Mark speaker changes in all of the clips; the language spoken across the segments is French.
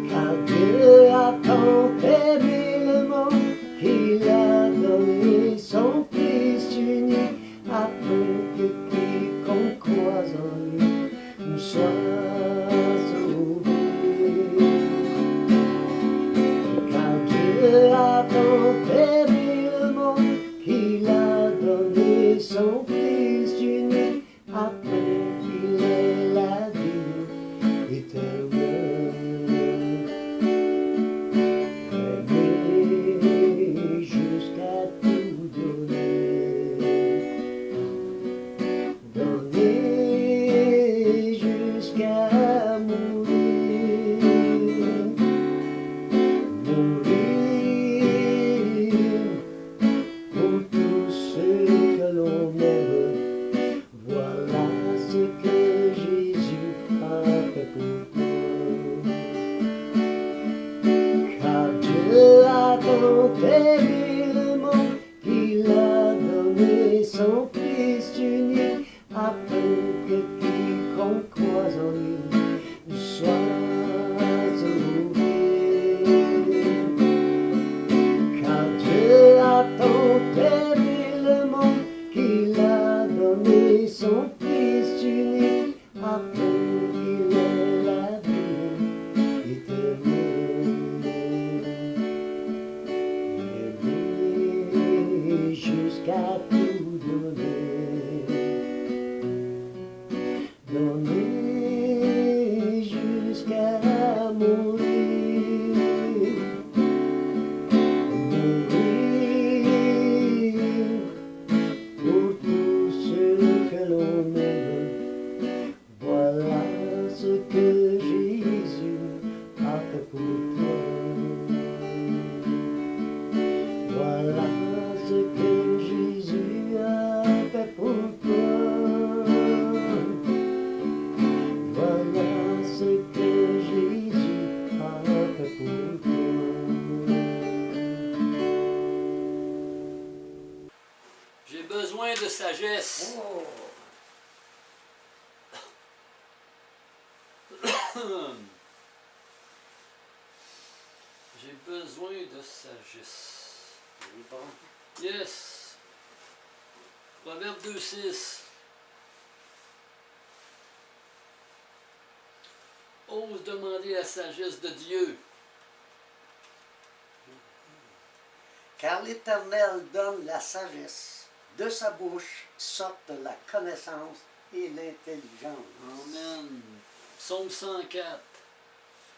Speaker 1: Car Dieu a tant aimé le monde qu'il a donné son Fils unique, afin que quiconque croit en lui soit sauvé. Car Dieu a tant aimé le monde qu'il a donné son Fils unique, afin qu'il ait la vie éternelle. Aimer jusqu'à tout donner, donner jusqu'à mourir, mourir pour tous ceux que l'on aime. Voilà ce que Jésus a fait pour toi. Car Dieu a tant aimé le monde qu'il a donné son Fils unique, afin que quiconque croit en lui soit sauvé. Car Dieu a tant aimé le monde qu'il a donné son Fils unique, afin qu'il ait la vie éternelle. Aimer jusqu'à tout donner, donner jusqu'à mourir, mourir pour tous ceux que l'on aime. Voilà ce que Jésus a fait pour toi. Voilà ce que Jésus a fait pour toi. Voilà ce que Jésus a fait pour toi.
Speaker 2: J'ai besoin de sagesse.
Speaker 1: Oh.
Speaker 2: J'ai besoin de sagesse.
Speaker 1: Oui, bon.
Speaker 2: Yes. Proverbe 2,6. Ose demander la sagesse de Dieu.
Speaker 3: Car l'Éternel donne la sagesse, de sa bouche sortent la connaissance et l'intelligence.
Speaker 2: Amen. Psaume 104.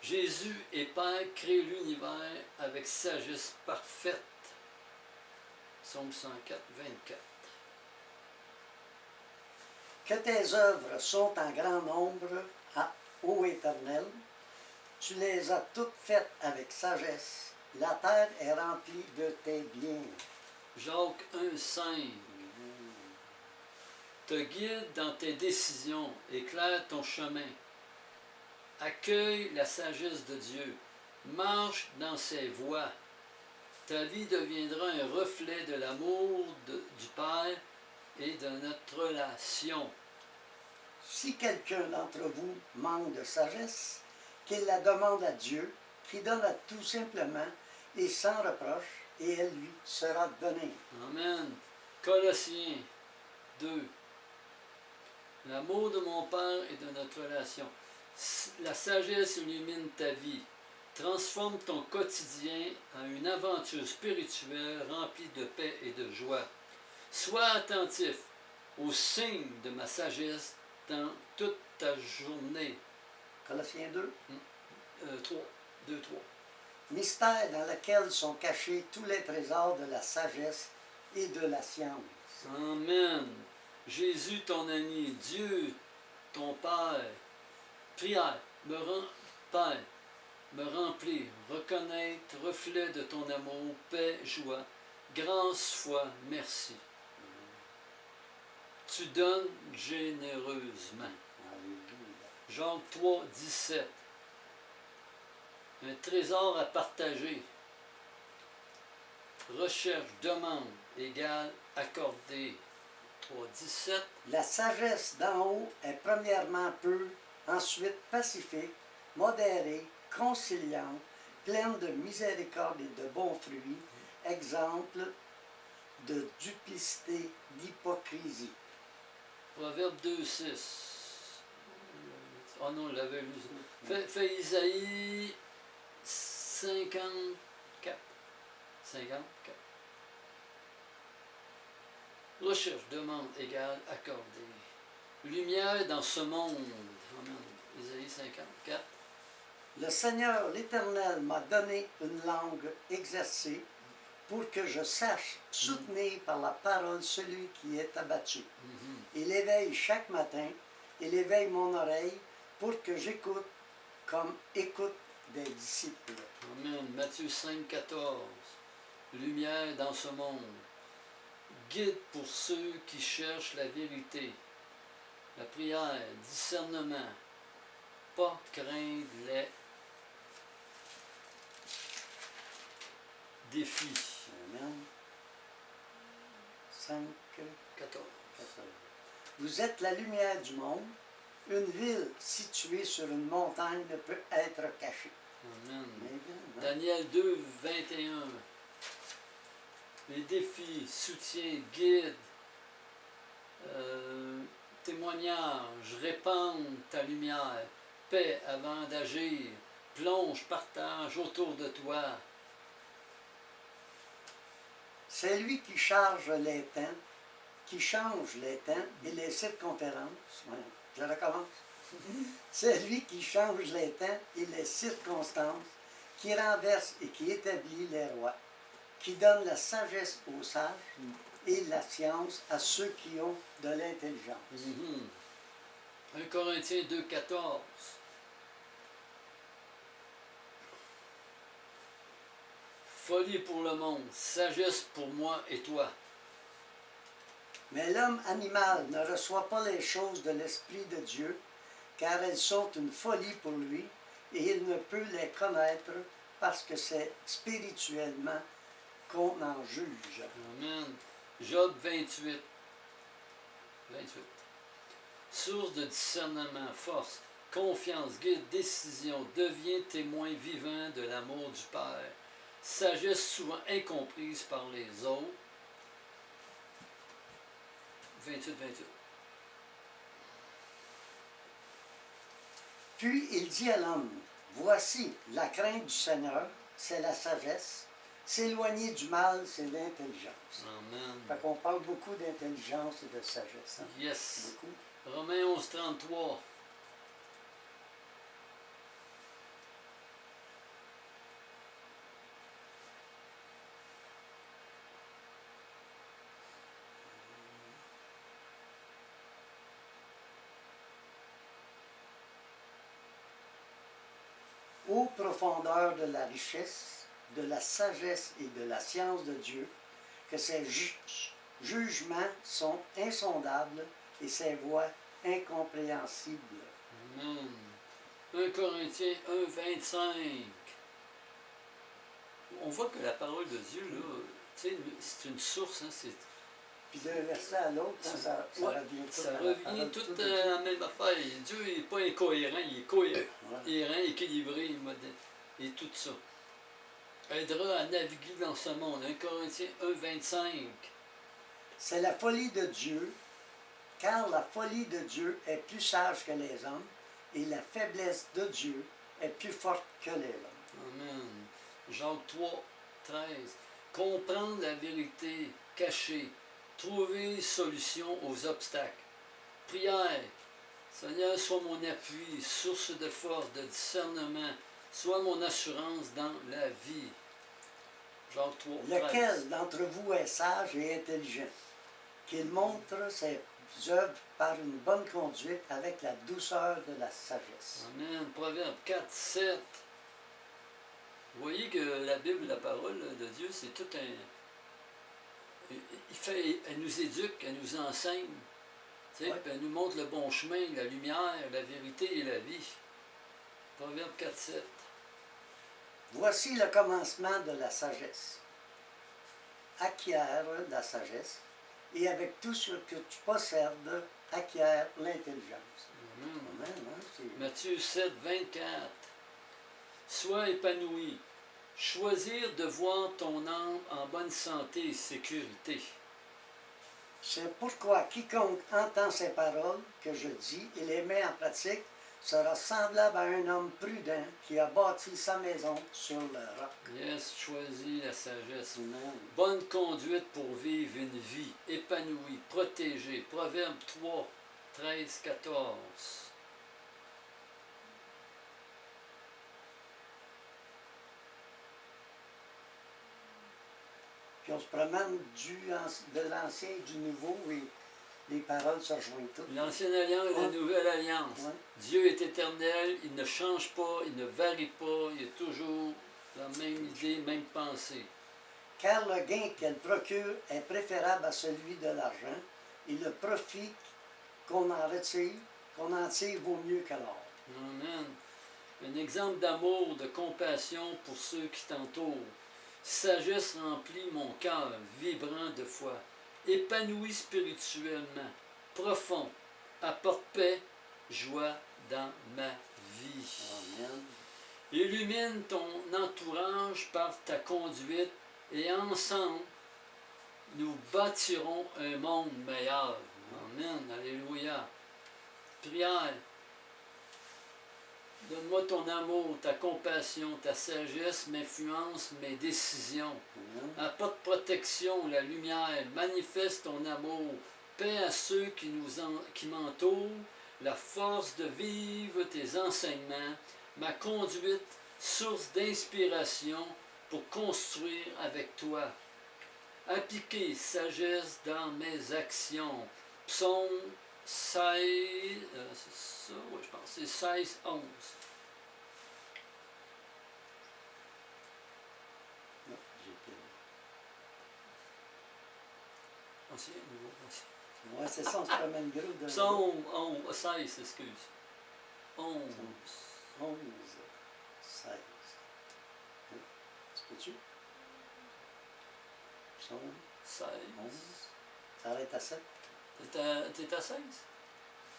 Speaker 2: Jésus et Père créent l'univers avec sagesse parfaite. Psaume 104, 24.
Speaker 3: Que tes œuvres sont en grand nombre, ô Éternel, tu les as toutes faites avec sagesse. La terre est remplie de tes biens.
Speaker 2: Jacques 1, 5. Te guide dans tes décisions, éclaire ton chemin. Accueille la sagesse de Dieu, marche dans ses voies. Ta vie deviendra un reflet de l'amour du Père et de notre relation.
Speaker 3: Si quelqu'un d'entre vous manque de sagesse, qu'il la demande à Dieu, qui donne à tout simplement et sans reproche, et elle lui sera donnée.
Speaker 2: Amen. Colossiens 2. L'amour de mon Père et de notre relation. La sagesse illumine ta vie. Transforme ton quotidien en une aventure spirituelle remplie de paix et de joie. Sois attentif aux signes de ma sagesse dans toute ta journée.
Speaker 3: Colossiens 2.
Speaker 2: 3, 2, 3.
Speaker 3: Mystère dans lequel sont cachés tous les trésors de la sagesse et de la science.
Speaker 2: Amen. Jésus, ton ami, Dieu, ton Père. Prière, Père, me remplir, reconnaître, reflet de ton amour, paix, joie, grâce, foi, merci. Tu donnes généreusement. Jacques 3, 17. Un trésor à partager. Recherche, demande, égale, accorder. 3, 17.
Speaker 3: La sagesse d'en haut est premièrement peu, Ensuite, pacifique, modérée, conciliante, pleine de miséricorde et de bons fruits, exemple de duplicité, d'hypocrisie.
Speaker 2: Proverbe 2:6. Oh non, on l'avait lu. Fais Isaïe 54. 54. Recherche, demande, égale, accordée. Lumière dans ce monde. Amen. Isaïe 54.
Speaker 3: Le Seigneur, l'Éternel, m'a donné une langue exercée pour que je sache soutenir par la parole celui qui est abattu. Il éveille chaque matin, il éveille mon oreille pour que j'écoute comme écoute des disciples.
Speaker 2: Amen. Matthieu 5:14. Lumière dans ce monde. Guide pour ceux qui cherchent la vérité. La prière, discernement. Pas craindre les défis.
Speaker 3: Amen. 5,
Speaker 2: 14.
Speaker 3: 14. Vous êtes la lumière du monde. Une ville située sur une montagne ne peut être cachée.
Speaker 2: Amen.
Speaker 3: Amen.
Speaker 2: Daniel 2:21. Les défis, soutien, guide, témoignage, répandre ta lumière, paix avant d'agir, plonge, partage autour de toi.
Speaker 3: C'est lui qui charge les temps, qui change les temps et les circonférences. Ouais, je recommence. C'est lui qui change les temps et les circonstances, qui renverse et qui établit les rois, qui donne la sagesse aux sages et la science à ceux qui ont de l'intelligence.
Speaker 2: 1 Corinthiens 2:14. Folie pour le monde, sagesse pour moi et toi.
Speaker 3: Mais l'homme animal ne reçoit pas les choses de l'Esprit de Dieu, car elles sont une folie pour lui, et il ne peut les connaître parce que c'est spirituellement qu'on en juge.
Speaker 2: Amen. Job 28. 28. Source de discernement, force, confiance, guide, décision, devient témoin vivant de l'amour du Père. Sagesse souvent incomprise par les autres. 28.
Speaker 3: Puis il dit à l'homme, voici la crainte du Seigneur, c'est la sagesse, s'éloigner du mal, c'est l'intelligence.
Speaker 2: Amen.
Speaker 3: Fait qu'on parle beaucoup d'intelligence et de sagesse. Hein?
Speaker 2: Yes.
Speaker 3: Beaucoup.
Speaker 2: Romains 11:33.
Speaker 3: Ô profondeur de la richesse, de la sagesse et de la science de Dieu, que ses jugements sont insondables et ses voies incompréhensibles.
Speaker 2: Amen. 1 Corinthiens 1:25. On voit que la parole de Dieu, là, tu sais, c'est une source, hein, c'est...
Speaker 3: Puis d'un verset à l'autre, hein, ça
Speaker 2: Ouais,
Speaker 3: revient tout.
Speaker 2: ça
Speaker 3: à la
Speaker 2: revient
Speaker 3: parole,
Speaker 2: tout
Speaker 3: tout
Speaker 2: à la même affaire. Dieu n'est pas incohérent, il est cohérent, équilibré, et tout ça. Aidera à naviguer dans ce monde. 1 Corinthiens 1:25.
Speaker 3: C'est la folie de Dieu, car la folie de Dieu est plus sage que les hommes, et la faiblesse de Dieu est plus forte que les hommes.
Speaker 2: Amen. Jacques 3:13. Comprendre la vérité cachée, trouver solution aux obstacles. Prière. Seigneur, sois mon appui, source de force, de discernement, sois mon assurance dans la vie. Jacques 3:13.
Speaker 3: Lequel d'entre vous est sage et intelligent, qu'il montre ses œuvres par une bonne conduite avec la douceur de la sagesse.
Speaker 2: Amen. Proverbe 4:7. Vous voyez que la Bible, la parole de Dieu, c'est tout un... Elle nous éduque, elle nous enseigne. Tu sais,
Speaker 3: Ouais.
Speaker 2: puis elle nous montre le bon chemin, la lumière, la vérité et la vie. Proverbe 4:7.
Speaker 3: Voici le commencement de la sagesse. Acquiert la sagesse, et avec tout ce que tu possèdes, acquiert l'intelligence. Amen, hein, c'est-
Speaker 2: Matthieu 7, 24. Sois épanoui. Choisir de voir ton âme en bonne santé et sécurité.
Speaker 3: C'est pourquoi quiconque entend ces paroles que je dis et les met en pratique sera semblable à un homme prudent qui a bâti sa maison sur le roc.
Speaker 2: Yes, choisis la sagesse.
Speaker 3: Amen.
Speaker 2: Bonne conduite pour vivre une vie épanouie, protégée. Proverbe 3, 13, 14.
Speaker 3: Puis on se promène de l'ancien et du nouveau et les paroles se rejoignent toutes.
Speaker 2: L'ancienne alliance et la
Speaker 3: Ouais.
Speaker 2: nouvelle alliance.
Speaker 3: Ouais.
Speaker 2: Dieu est éternel, il ne change pas, il ne varie pas, il est toujours la même idée, même pensée.
Speaker 3: Car le gain qu'elle procure est préférable à celui de l'argent, et le profit qu'on en tire vaut mieux que l'or.
Speaker 2: Amen. Un exemple d'amour, de compassion pour ceux qui t'entourent. Sagesse remplit mon cœur, vibrant de foi. Épanoui spirituellement, profond, apporte paix, joie dans ma vie.
Speaker 3: Amen.
Speaker 2: Illumine ton entourage par ta conduite et ensemble, nous bâtirons un monde meilleur. Amen. Alléluia. Prière. Donne-moi ton amour, ta compassion, ta sagesse, m'influence, mes décisions.
Speaker 3: Amen.
Speaker 2: Apporte protection, la lumière, manifeste ton amour, paix à ceux qui m'entourent, la force de vivre tes enseignements, ma conduite, source d'inspiration pour construire avec toi. Appliquer sagesse dans mes actions. Psaume 16, c'est ça, oui, je pense, c'est 16, 11.
Speaker 3: Non, j'ai perdu.
Speaker 2: Ancien, nouveau, ancien.
Speaker 3: Ouais, c'est ça, on se promène gros de
Speaker 2: Psaume 11, 16, excuse. 11.
Speaker 3: 11, 16. Oui. Tu peux-tu? Psaume
Speaker 2: 16.
Speaker 3: 11. Ça arrête à 7.
Speaker 2: T'es à 16?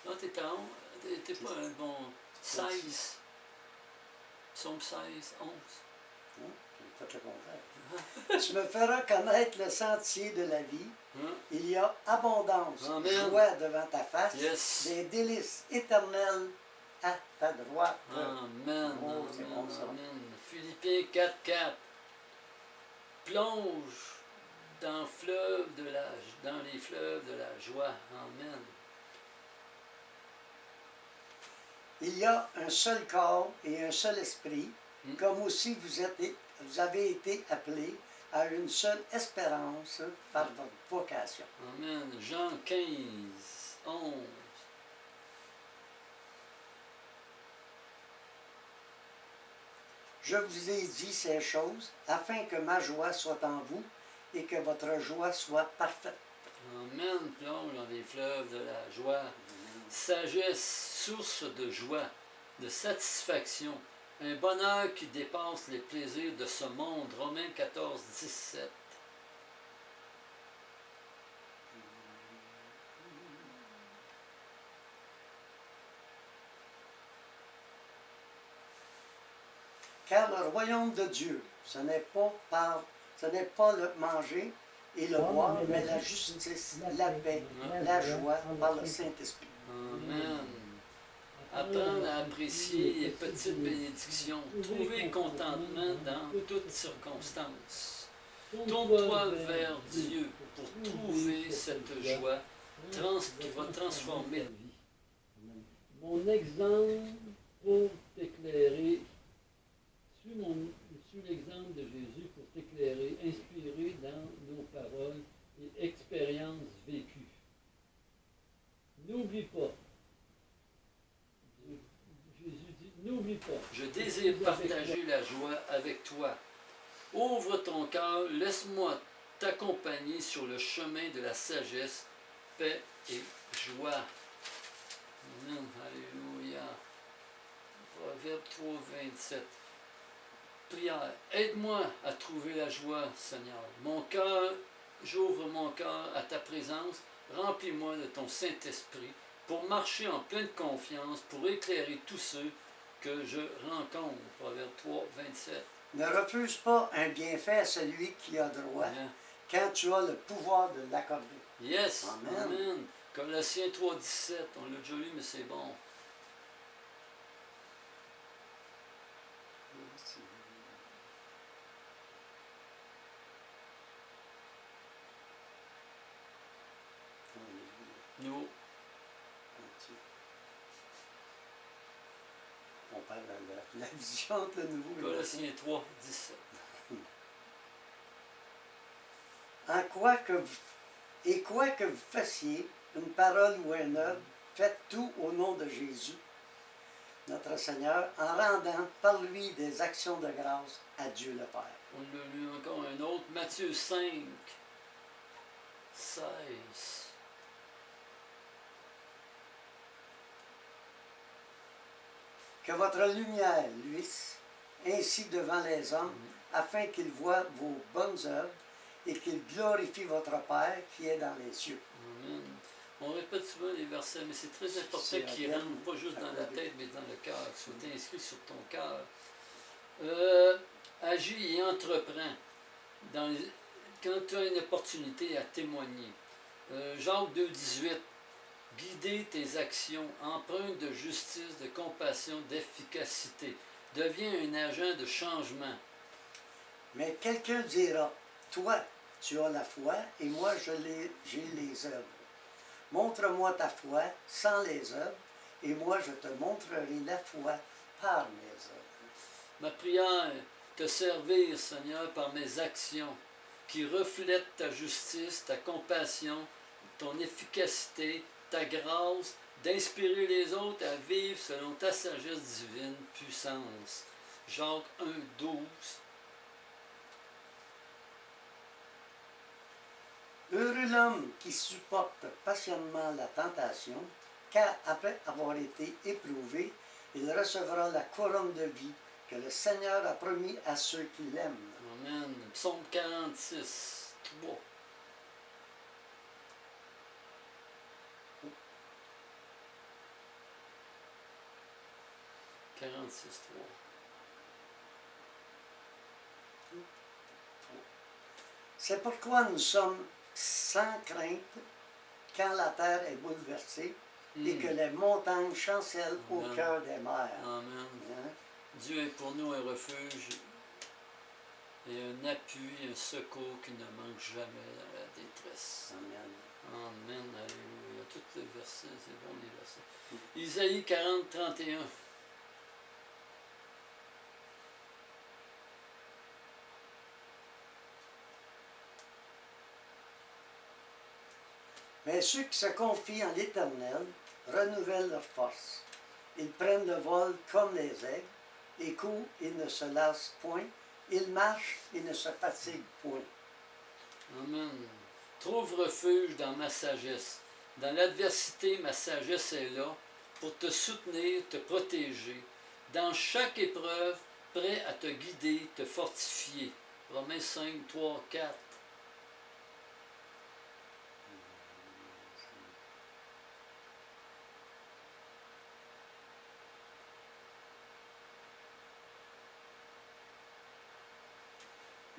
Speaker 2: Non, t'es à 11. T'es pas un bon 16. Psaume 16, 11.
Speaker 3: Non, j'ai fait le contraire. Tu me feras connaître le sentier de la vie.
Speaker 2: Hein?
Speaker 3: Il y a abondance,
Speaker 2: Amen.
Speaker 3: joie devant ta face,
Speaker 2: Yes.
Speaker 3: des délices éternels à ta droite.
Speaker 2: Amen.
Speaker 3: Oh, c'est bon, ça.
Speaker 2: Amen. Philippiens 4, 4. Plonge dans les fleuves de la joie. Amen.
Speaker 3: Il y a un seul corps et un seul esprit, comme aussi vous avez été appelés à une seule espérance par votre vocation.
Speaker 2: Amen. Jean 15, 11.
Speaker 3: Je vous ai dit ces choses afin que ma joie soit en vous et que votre joie soit parfaite.
Speaker 2: Amen. Plonge dans les fleuves de la joie. Sagesse, source de joie, de satisfaction, un bonheur qui dépasse les plaisirs de ce monde. Romains 14, 17.
Speaker 3: Car le royaume de Dieu, ce n'est pas le manger et le boire, mais la justice, la paix, la joie par le Saint-Esprit.
Speaker 2: Amen. Apprendre à apprécier les petites bénédictions. Trouver contentement dans toutes circonstances. Tourne-toi vers Dieu pour trouver cette joie qui va transformer ta vie. Mon exemple pour t'éclairer, suis l'exemple de Jésus pour t'éclairer, inspiré dans nos paroles et expériences vécues. N'oublie pas. Jésus dit, n'oublie pas. Je désire partager la joie avec toi. Ouvre ton cœur, laisse-moi t'accompagner sur le chemin de la sagesse, paix et joie. Amen. Alléluia. Proverbe 3, 27. Prière. Aide-moi à trouver la joie, Seigneur. Mon cœur, j'ouvre mon cœur à ta présence. Remplis-moi de ton Saint-Esprit pour marcher en pleine confiance, pour éclairer tous ceux que je rencontre. Proverbe 3, 27.
Speaker 3: Ne refuse pas un bienfait à celui qui a droit,
Speaker 2: Hein?
Speaker 3: quand tu as le pouvoir de l'accorder.
Speaker 2: Yes,
Speaker 3: Amen.
Speaker 2: amen. Colossiens 3, 17, on l'a déjà lu, mais c'est bon. Nous,
Speaker 3: On parle de la vision entre le nouveau et
Speaker 2: Colossiens 3, 17.
Speaker 3: quoi que vous fassiez, une parole ou un œuvre, faites tout au nom de Jésus, notre Seigneur, en rendant par lui des actions de grâce à Dieu le Père.
Speaker 2: On l'a lu encore un autre, Matthieu 5, 16.
Speaker 3: Que votre lumière luise ainsi devant les hommes, afin qu'ils voient vos bonnes œuvres et qu'ils glorifient votre Père qui est dans les cieux.
Speaker 2: Amen. On répète souvent les versets, mais c'est très important
Speaker 3: C'est
Speaker 2: qu'ils
Speaker 3: bien.
Speaker 2: rentrent pas juste dans la tête, mais dans le cœur, qu'ils soient inscrits sur ton cœur. Agis et entreprends quand tu as une opportunité à témoigner. Jacques 2, 18. Guider tes actions, empreinte de justice, de compassion, d'efficacité. Deviens un agent de changement.
Speaker 3: Mais quelqu'un dira, toi, tu as la foi et moi j'ai les œuvres. Montre-moi ta foi sans les œuvres et moi je te montrerai la foi par mes œuvres.
Speaker 2: Ma prière, te servir, Seigneur, par mes actions, qui reflètent ta justice, ta compassion, ton efficacité, ta grâce, d'inspirer les autres à vivre selon ta sagesse divine, puissance. Jacques 1, 12.
Speaker 3: Heureux l'homme qui supporte patiemment la tentation, car après avoir été éprouvé, il recevra la couronne de vie que le Seigneur a promis à ceux qui l'aiment.
Speaker 2: Amen. Psaume 46, 3. « 46, 3.
Speaker 3: C'est pourquoi nous sommes sans crainte quand la terre est bouleversée et que les montagnes chancellent au
Speaker 2: Amen.
Speaker 3: cœur des mers.
Speaker 2: Amen.
Speaker 3: Hein?
Speaker 2: Dieu est pour nous un refuge et un appui, un secours qui ne manque jamais dans la détresse.
Speaker 3: Amen.
Speaker 2: Amen. Alléluia. Tous les versets, c'est bon les versets. Isaïe 40, 31.
Speaker 3: Mais ceux qui se confient en l'Éternel renouvellent leur force. Ils prennent le vol comme les aigles, et courent et ne se lassent point, ils marchent et ne se fatiguent point.
Speaker 2: Amen. Trouve refuge dans ma sagesse. Dans l'adversité, ma sagesse est là pour te soutenir, te protéger. Dans chaque épreuve, prêt à te guider, te fortifier. Romains 5, 3, 4.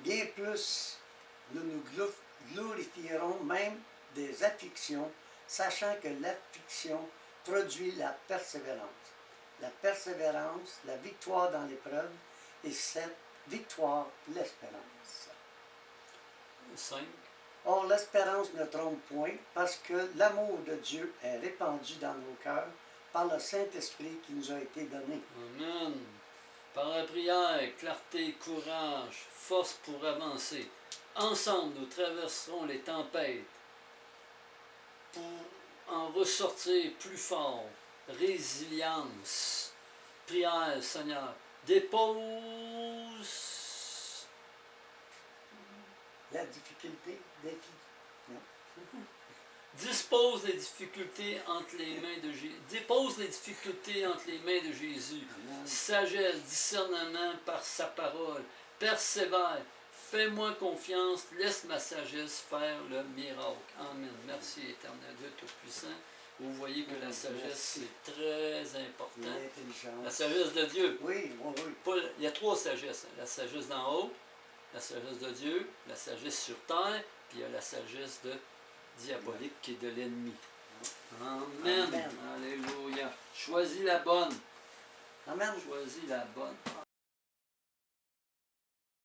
Speaker 3: Bien plus, nous nous glorifierons même des afflictions, sachant que l'affliction produit la persévérance. La persévérance, la victoire dans l'épreuve, et cette victoire, l'espérance.
Speaker 2: 5.
Speaker 3: Or, l'espérance ne trompe point, parce que l'amour de Dieu est répandu dans nos cœurs par le Saint-Esprit qui nous a été donné.
Speaker 2: Amen. Par la prière, clarté, courage, force pour avancer. Ensemble, nous traverserons les tempêtes pour en ressortir plus fort. Résilience. Prière, Seigneur. Dépose.
Speaker 3: La difficulté, défi. Non?
Speaker 2: Dispose les difficultés entre les mains de Jésus. Dépose les difficultés entre les mains de Jésus.
Speaker 3: Amen.
Speaker 2: Sagesse, discernement par sa parole. Persévère. Fais-moi confiance. Laisse ma sagesse faire le miracle. Amen. Merci, Éternel Dieu Tout-Puissant. Vous voyez que la sagesse, c'est très important. La
Speaker 3: L'intelligence.
Speaker 2: sagesse de Dieu.
Speaker 3: Oui, oui, oui.
Speaker 2: Il y a trois sagesses. La sagesse d'en haut, la sagesse de Dieu, la sagesse sur terre, puis il y a la sagesse diabolique qui est de l'ennemi. Amen.
Speaker 3: Amen.
Speaker 2: Alléluia. Choisis la bonne.
Speaker 3: Amen.
Speaker 2: Choisis la bonne.